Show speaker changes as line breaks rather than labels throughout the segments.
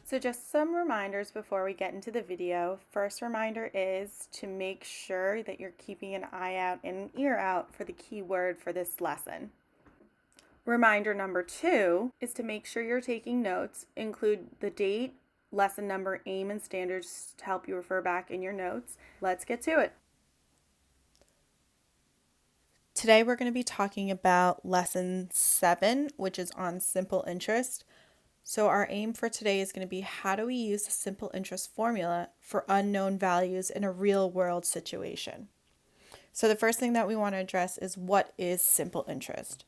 So just some reminders before we get into the video. First reminder is to make sure that you're keeping an eye out and an ear out for the key word for this lesson. Reminder number 2 is to make sure you're taking notes. Include the date, lesson number, aim, and standards to help you refer back in your notes. Let's get to it. Today we're going to be talking about lesson 7, which is on simple interest. So our aim for today is going to be, how do we use the simple interest formula for unknown values in a real world situation? So the first thing that we want to address is, what is simple interest?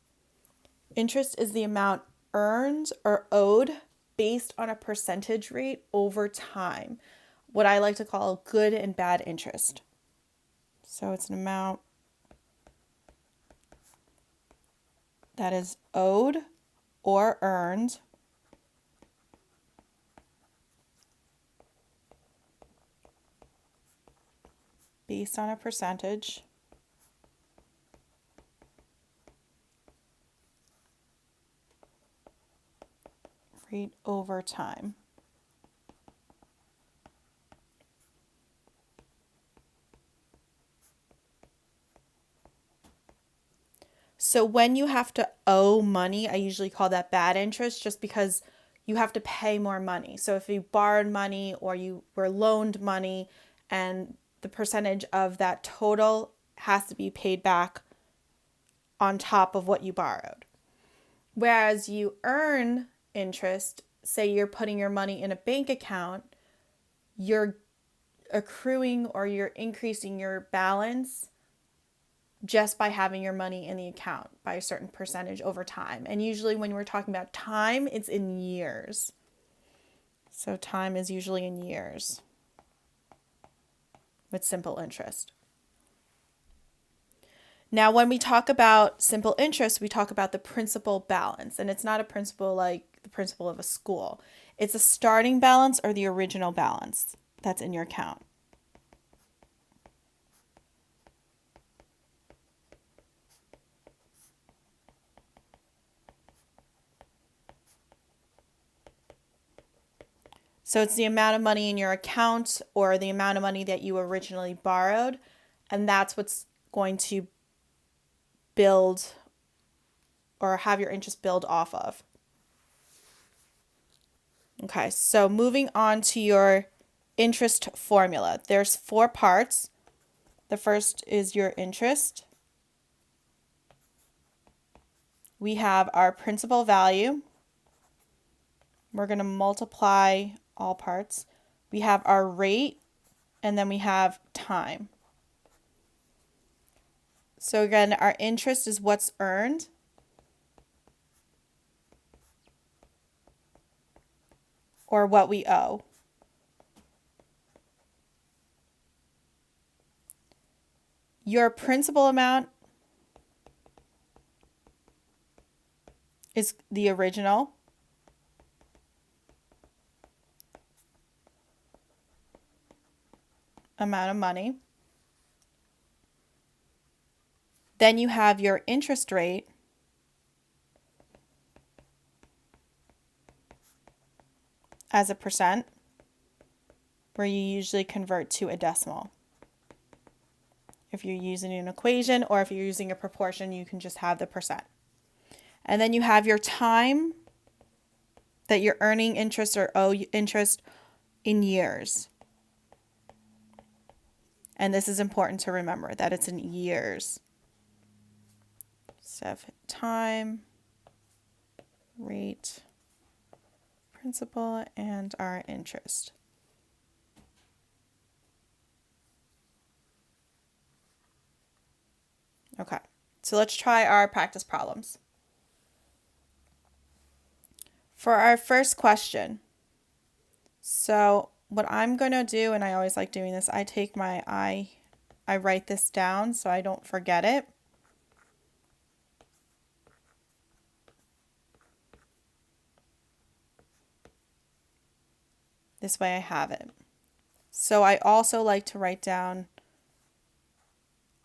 Interest is the amount earned or owed based on a percentage rate over time, what I like to call good and bad interest. So it's an amount that is owed or earned based on a percentage rate over time. So when you have to owe money, I usually call that bad interest, just because you have to pay more money. So if you borrowed money or you were loaned money, and the percentage of that total has to be paid back on top of what you borrowed. Whereas you earn interest, say you're putting your money in a bank account, you're accruing or you're increasing your balance just by having your money in the account by a certain percentage over time. And usually when we're talking about time, it's in years. So time is usually in years with simple interest. Now, when we talk about simple interest, we talk about the principal balance. And it's not a principal like the principal of a school. It's a starting balance or the original balance that's in your account. So it's the amount of money in your account or the amount of money that you originally borrowed. And that's what's going to build or have your interest build off of. Okay, so moving on to your interest formula. There's 4 parts. The first is your interest. We have our principal value. We're going to multiply all parts. We have our rate, and then we have time. So again, our interest is what's earned. Or what we owe. Your principal amount is the original. Amount of money. Then you have your interest rate, as a percent, where you usually convert to a decimal. If you're using an equation or if you're using a proportion, you can just have the percent. And then you have your time that you're earning interest or owe interest in years. And this is important to remember, that it's in years. So time, rate, principal, and our interest. Okay, so let's try our practice problems. For our first question, so what I'm going to do, and I always like doing this, I write this down so I don't forget it. This way I have it. So I also like to write down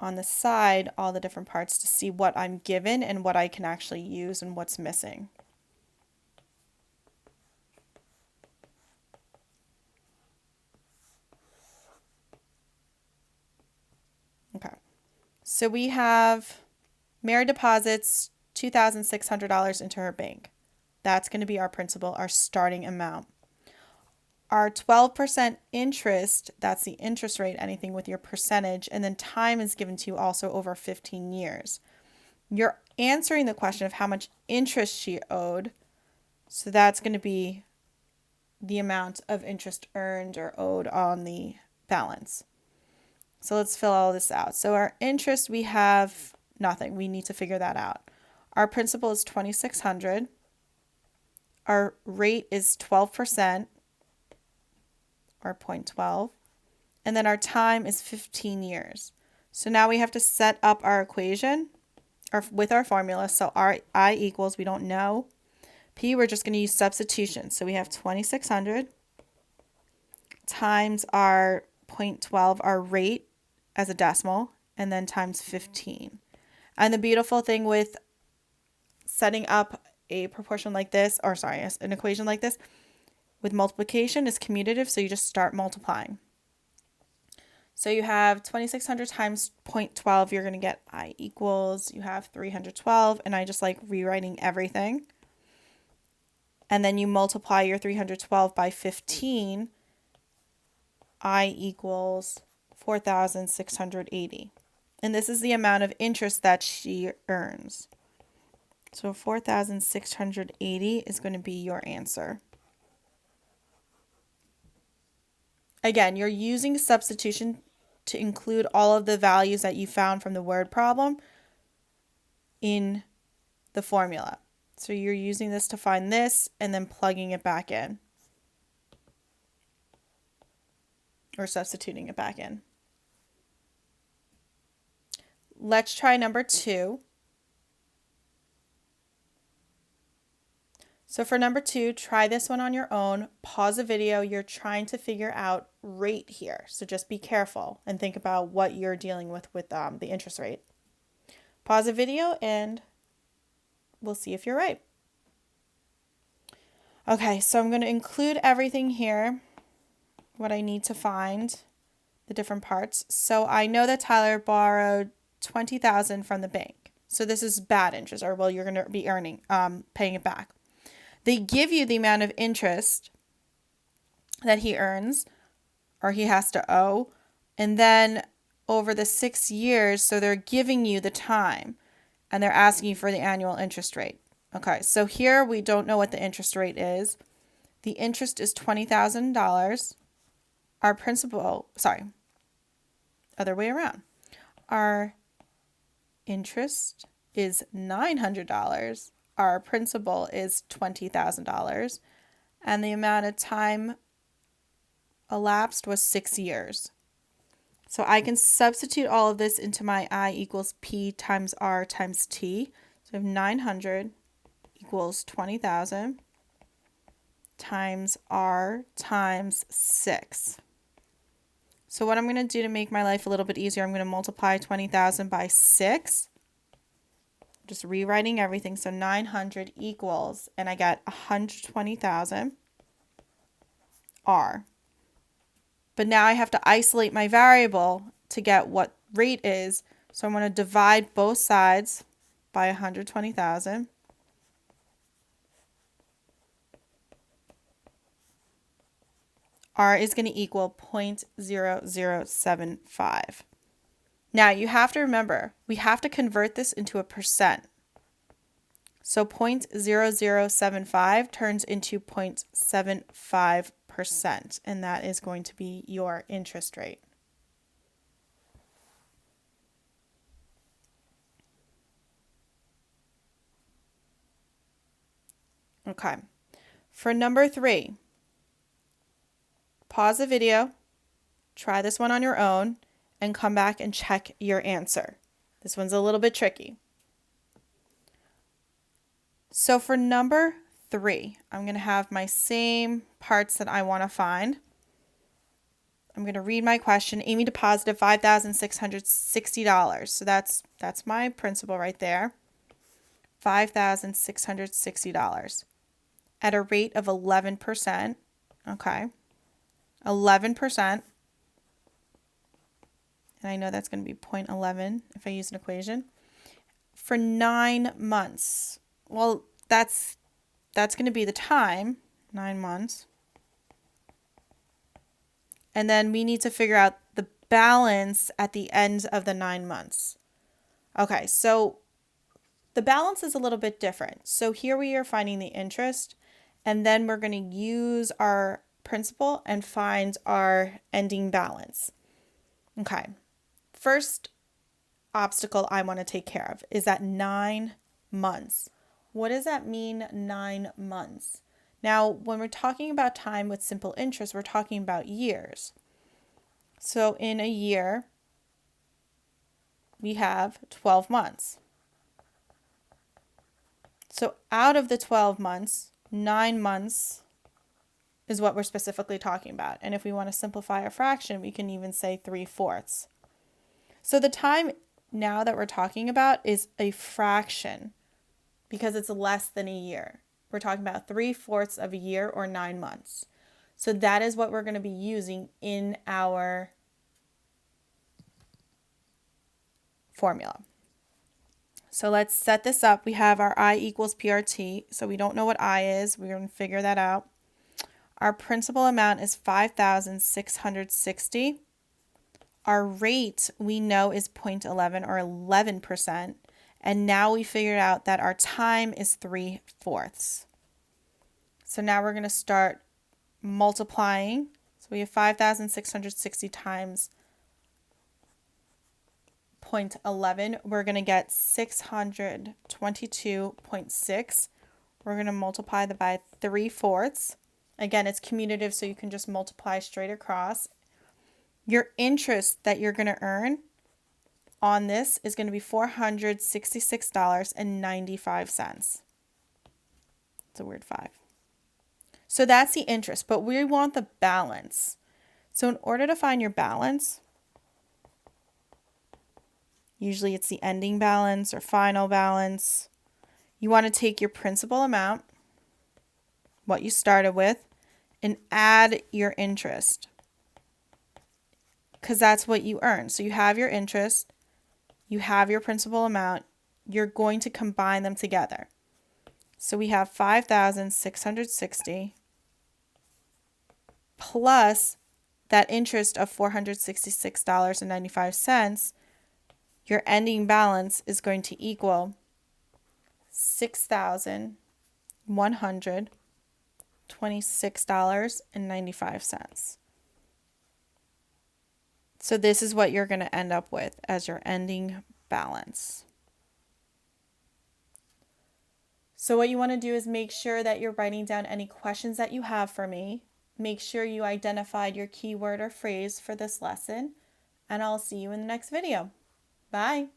on the side all the different parts to see what I'm given and what I can actually use and what's missing. So we have Mary deposits $2,600 into her bank. That's going to be our principal, our starting amount. Our 12% interest, that's the interest rate, anything with your percentage, and then time is given to you also over 15 years. You're answering the question of how much interest she owed, so that's going to be the amount of interest earned or owed on the balance. So let's fill all this out. So our interest, we have nothing. We need to figure that out. Our principal is $2,600. Our rate is 12%, or 0.12. And then our time is 15 years. So now we have to set up our equation with our formula. So our I equals, we don't know. P, we're just going to use substitution. So we have 2,600 times our 0.12, our rate as a decimal, and then times 15. And the beautiful thing with setting up a proportion like this, or sorry, an equation like this, with multiplication is commutative, so you just start multiplying. So you have 2,600 times 0.12, you're going to get I equals, you have 312, and I just like rewriting everything. And then you multiply your 312 by 15, I equals 4,680. And this is the amount of interest that she earns. So 4,680 is going to be your answer. Again, you're using substitution to include all of the values that you found from the word problem in the formula. So you're using this to find this and then plugging it back in. Or substituting it back in. Let's try number 2. So for number 2, try this one on your own. Pause the video. You're trying to figure out rate here. So just be careful and think about what you're dealing with the interest rate. Pause the video and we'll see if you're right. Okay, so I'm going to include everything here, what I need to find, the different parts. So I know that Tyler borrowed $20,000 from the bank. So this is bad interest, or well, you're going to be paying it back. They give you the amount of interest that he earns or he has to owe. And then over the 6 years, so they're giving you the time and they're asking you for the annual interest rate. Okay, so here we don't know what the interest rate is. The interest is $20,000. Our principal, other way around. Our interest is $900. Our principal is $20,000, and the amount of time elapsed was 6 years. So I can substitute all of this into my I equals P times R times T. So I have 900 equals 20,000 times R times 6. So what I'm going to do to make my life a little bit easier, I'm going to multiply 20,000 by 6. Just rewriting everything. So 900 equals, and I got 120,000 R. But now I have to isolate my variable to get what rate is. So I'm going to divide both sides by 120,000. R is going to equal 0.0075. Now you have to remember, we have to convert this into a percent. So 0.0075 turns into 0.75%, and that is going to be your interest rate. Okay. For number 3, pause the video, try this one on your own, and come back and check your answer. This one's a little bit tricky. So for number 3, I'm going to have my same parts that I want to find. I'm going to read my question. Amy deposited $5,660. So that's my principal right there. $5,660 at a rate of 11%. Okay. 11%. and I know that's going to be 0.11 if I use an equation, for 9 months. Well, that's going to be the time, 9 months. And then we need to figure out the balance at the end of the 9 months. Okay, so the balance is a little bit different. So here we are finding the interest, and then we're going to use our principal and find our ending balance. Okay, first obstacle I want to take care of is at 9 months. What does that mean, 9 months? Now, when we're talking about time with simple interest, we're talking about years. So in a year, we have 12 months. So out of the 12 months, 9 months is what we're specifically talking about. And if we want to simplify a fraction, we can even say 3/4. So the time now that we're talking about is a fraction because it's less than a year. We're talking about 3/4 of a year or 9 months. So that is what we're going to be using in our formula. So let's set this up. We have our I equals PRT. So we don't know what I is. We're going to figure that out. Our principal amount is $5,660. Our rate we know is 0.11 or 11%. And now we figured out that our time is 3/4. So now we're going to start multiplying. So we have 5,660 times 0.11. We're going to get 622.6. We're going to multiply that by 3/4. Again, it's commutative, so you can just multiply straight across. Your interest that you're going to earn on this is going to be $466.95. It's a weird 5. So that's the interest, but we want the balance. So in order to find your balance, usually it's the ending balance or final balance, you want to take your principal amount, what you started with, and add your interest, because that's what you earn. So you have your interest, you have your principal amount, you're going to combine them together. So we have 5,660 plus that interest of $466.95. Your ending balance is going to equal $6,126.95. So this is what you're going to end up with as your ending balance. So what you want to do is make sure that you're writing down any questions that you have for me. Make sure you identified your keyword or phrase for this lesson, and I'll see you in the next video. Bye.